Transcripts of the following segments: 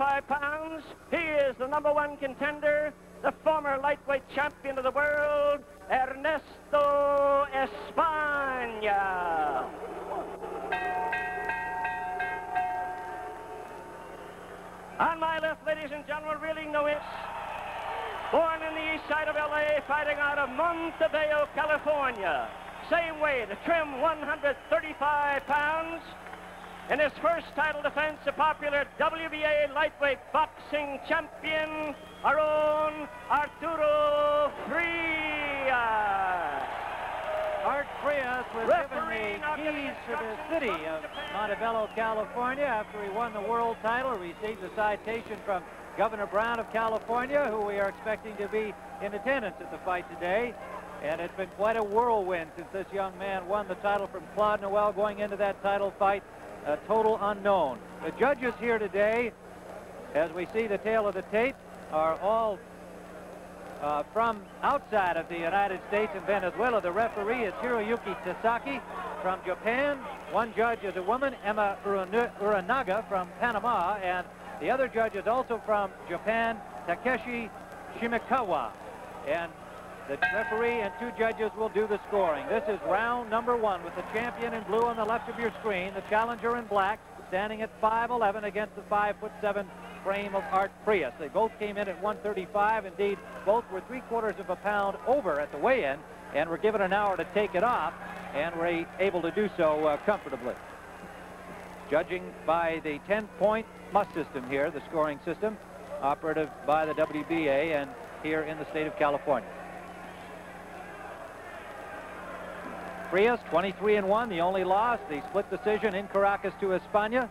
135 pounds. He is the #1 contender, the former lightweight champion of the world, Ernesto Espana. On my left, ladies and gentlemen, really no itch. Born in the east side of L.A., fighting out of Montebello, California. Same weight, a trim 135 pounds. In his first title defense, the popular WBA lightweight boxing champion, our own Arturo Frias. Art Frias was given the keys to the city of Montebello, California after he won the world title, received a citation from Governor Brown of California, who we are expecting to be in attendance at the fight today. And it's been quite a whirlwind since this young man won the title from Claude Noel going into that title fight, a total unknown. The judges here today, as we see the tail of the tape, are all from outside of the United States and Venezuela. The referee is Hiroyuki Tasaki from Japan. One judge is a woman, Emma Uranaga from Panama, and the other judge is also from Japan, Takeshi Shimikawa. And the referee and 2 judges will do the scoring. This is round #1 with the champion in blue on the left of your screen, the challenger in black, standing at 5'11" against the 5'7" frame of Art Frias. They both came in at 135. Indeed, both were 3/4 of a pound over at the weigh-in and were given an hour to take it off and were able to do so comfortably. Judging by the 10-point must system here, the scoring system, operative by the WBA and here in the state of California. Frias, 23-1, the only loss, the split decision in Caracas to Espana.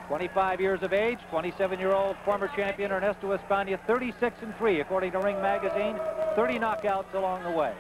25 years of age, 27-year-old former champion Ernesto Espana, 36-3 according to Ring Magazine, 30 knockouts along the way.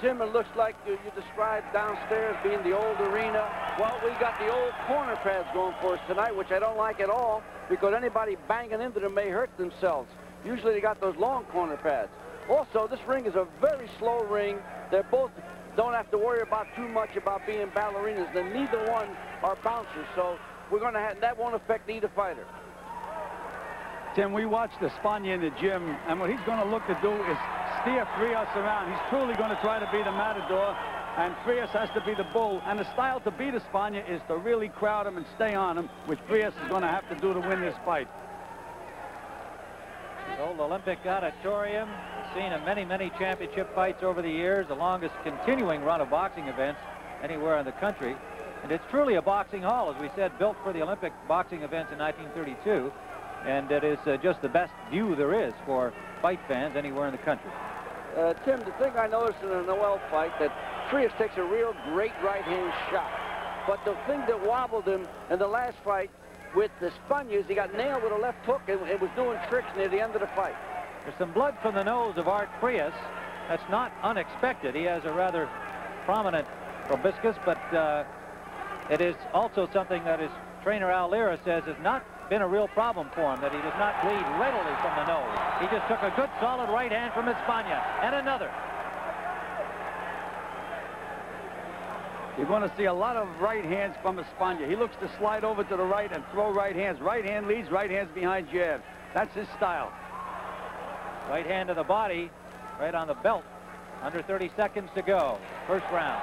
Tim, it looks like you described downstairs being the old arena. Well, we got the old corner pads going for us tonight, which I don't like at all, because anybody banging into them may hurt themselves. Usually they got those long corner pads. Also, this ring is a very slow ring. They're both don't have to worry about too much about being ballerinas. Then neither one are bouncers, so we're going to have that won't affect either fighter. Tim, we watched Espana in the gym, and what he's going to look to do is steer Frias around. He's truly going to try to be the matador, and Frias has to be the bull. And the style to beat Espana is to really crowd him and stay on him, which Frias is going to have to do to win this fight. The old Olympic Auditorium, seen in many, many championship fights over the years, the longest continuing run of boxing events anywhere in the country. And it's truly a boxing hall, as we said, built for the Olympic boxing events in 1932. And it is just the best view there is for fight fans anywhere in the country. Tim, the thing I noticed in the Noel fight, that Frias takes a real great right-hand shot. But the thing that wobbled him in the last fight with the Espana, he got nailed with a left hook and was doing tricks near the end of the fight. There's some blood from the nose of Art Frias. That's not unexpected. He has a rather prominent proboscis, but it is also something that his trainer Al Lira says has not been a real problem for him, that he does not bleed readily from the nose. He just took a good solid right hand from Espana, and another. You're going to see a lot of right hands from Espana. He looks to slide over to the right and throw right hands. Right hand leads, right hand's behind jab. That's his style. Right hand to the body, right on the belt. Under 30 seconds to go. First round.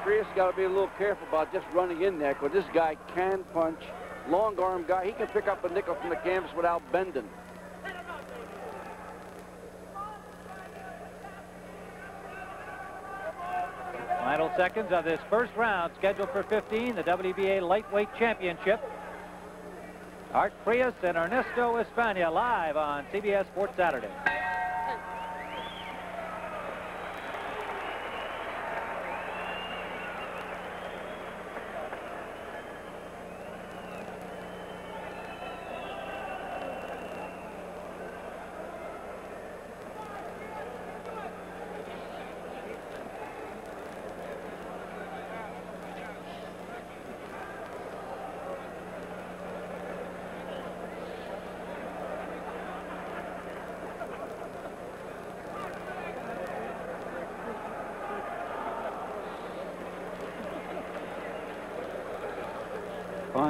Frias got to be a little careful about just running in there, because this guy can punch. Long arm guy. He can pick up a nickel from the canvas without bending. Final seconds of this first round, scheduled for 15, the WBA Lightweight Championship. Art Frias and Ernesto Espana live on CBS Sports Saturday.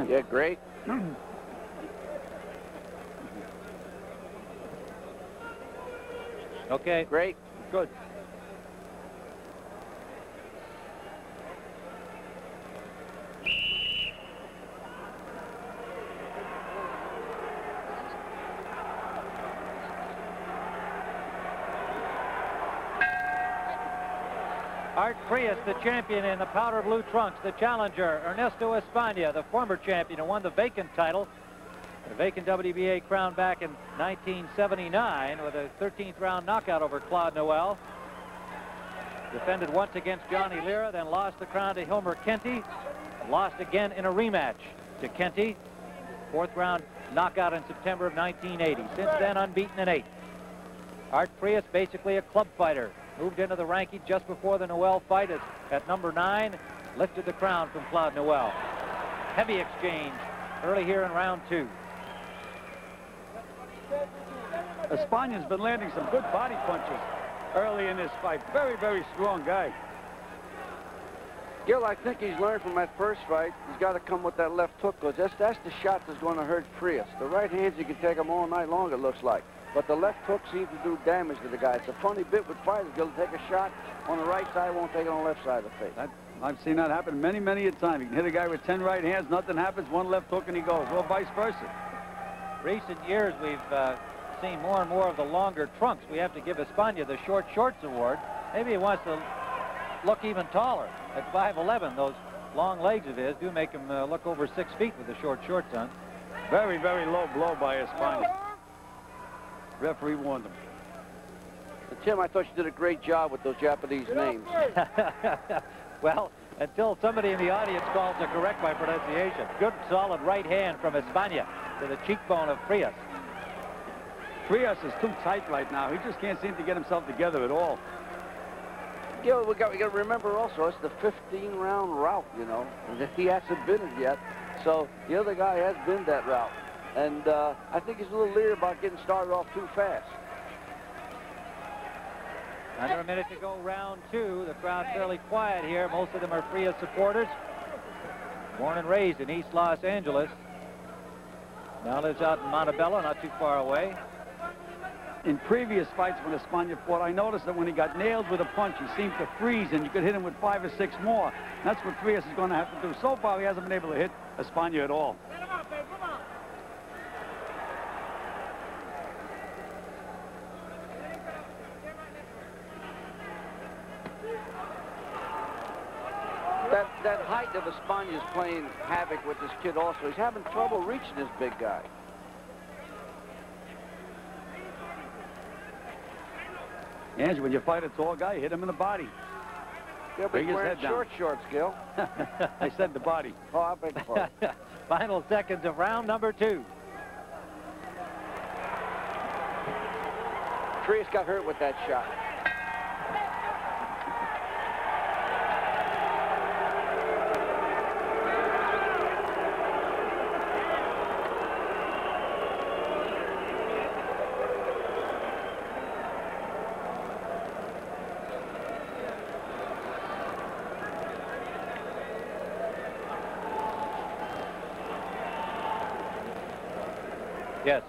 fine. Yeah, great. Okay. Great. Good. Art Frias, the champion in the powder blue trunks, the challenger, Ernesto Espana, the former champion who won the vacant title, the vacant WBA crown back in 1979 with a 13th round knockout over Claude Noel. Defended once against Johnny Lira, then lost the crown to Hilmer Kenty, lost again in a rematch to Kenty. 4th round knockout in September of 1980. Since then, unbeaten in 8. Art Frias, basically a club fighter. Moved into the ranking just before the Noel fight at number 9. Lifted the crown from Claude Noel. Heavy exchange early here in round 2. Espana's been landing some good body punches early in this fight. Very, very strong guy. Gil, I think he's learned from that first fight. He's got to come with that left hook, because that's the shot that's going to hurt Frias. The right hands, you can take them all night long, it looks like. But the left hook seems to do damage to the guy. It's a funny bit with fighters. Gil, to take a shot on the right side, won't take it on the left side of the face. I've seen that happen many, many a time. You can hit a guy with 10 right hands, nothing happens, one left hook and he goes, or vice versa. Recent years, we've seen more and more of the longer trunks. We have to give Espana the short shorts award. Maybe he wants to look even taller at 5'11". Those long legs of his do make him look over 6 feet with the short shorts on. Very, very low blow by Espana. Referee warned him. Tim, I thought you did a great job with those Japanese names. Well, until somebody in the audience calls to correct my pronunciation. Good, solid right hand from Espana to the cheekbone of Frias. Frias is too tight right now. He just can't seem to get himself together at all. Gil, we got to remember also, it's the 15-round route, you know, and he hasn't been it yet. So the other guy has been that route. And I think he's a little leery about getting started off too fast. Under a minute to go, round 2. The crowd fairly quiet here. Most of them are Frias supporters. Born and raised in East Los Angeles. Now lives out in Montebello, not too far away. In previous fights when Espana fought, I noticed that when he got nailed with a punch, he seemed to freeze, and you could hit him with 5 or 6 more. That's what Frias is going to have to do. So far, he hasn't been able to hit Espana at all. That height of Espana is playing havoc with this kid also. He's having trouble reaching this big guy. Andrew, when you fight a tall guy, you hit him in the body. He'll be wearing short shorts, Gil. I said the body. Oh, I beg your pardon. Final seconds of round number 2. Frias got hurt with that shot. Yes.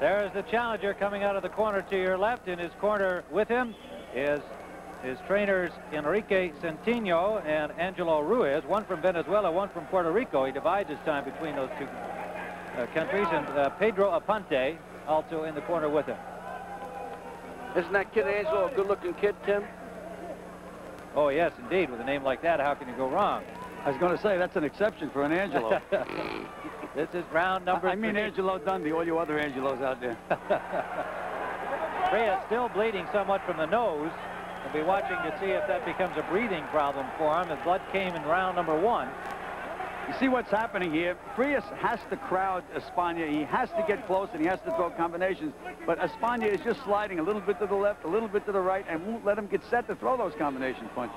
There's the challenger coming out of the corner to your left. In his corner with him is his trainers Enrique Centineo and Angelo Ruiz, one from Venezuela, one from Puerto Rico. He divides his time between those two countries. And Pedro Aponte also in the corner with him. Isn't that kid Angelo a good-looking kid, Tim? Oh, yes, indeed. With a name like that, how can you go wrong? I was going to say, that's an exception for an Angelo. This is round number 3. I mean Angelo Dundee, all you other Angelos out there. Frias still bleeding somewhat from the nose. We'll be watching to see if that becomes a breathing problem for him, as blood came in round number 1. You see what's happening here? Frias has to crowd Espana. He has to get close, and he has to throw combinations. But Espana is just sliding a little bit to the left, a little bit to the right, and won't let him get set to throw those combination punches.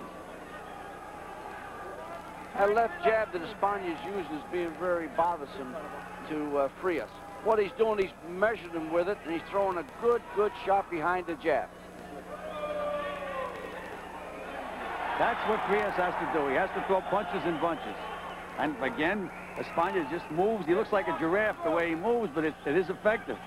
That left jab that Espana is using is being very bothersome to Frias. What he's doing, he's measured him with it, and he's throwing a good shot behind the jab. That's what Frias has to do. He has to throw punches in bunches. And again, Espana just moves. He looks like a giraffe the way he moves, but it is effective.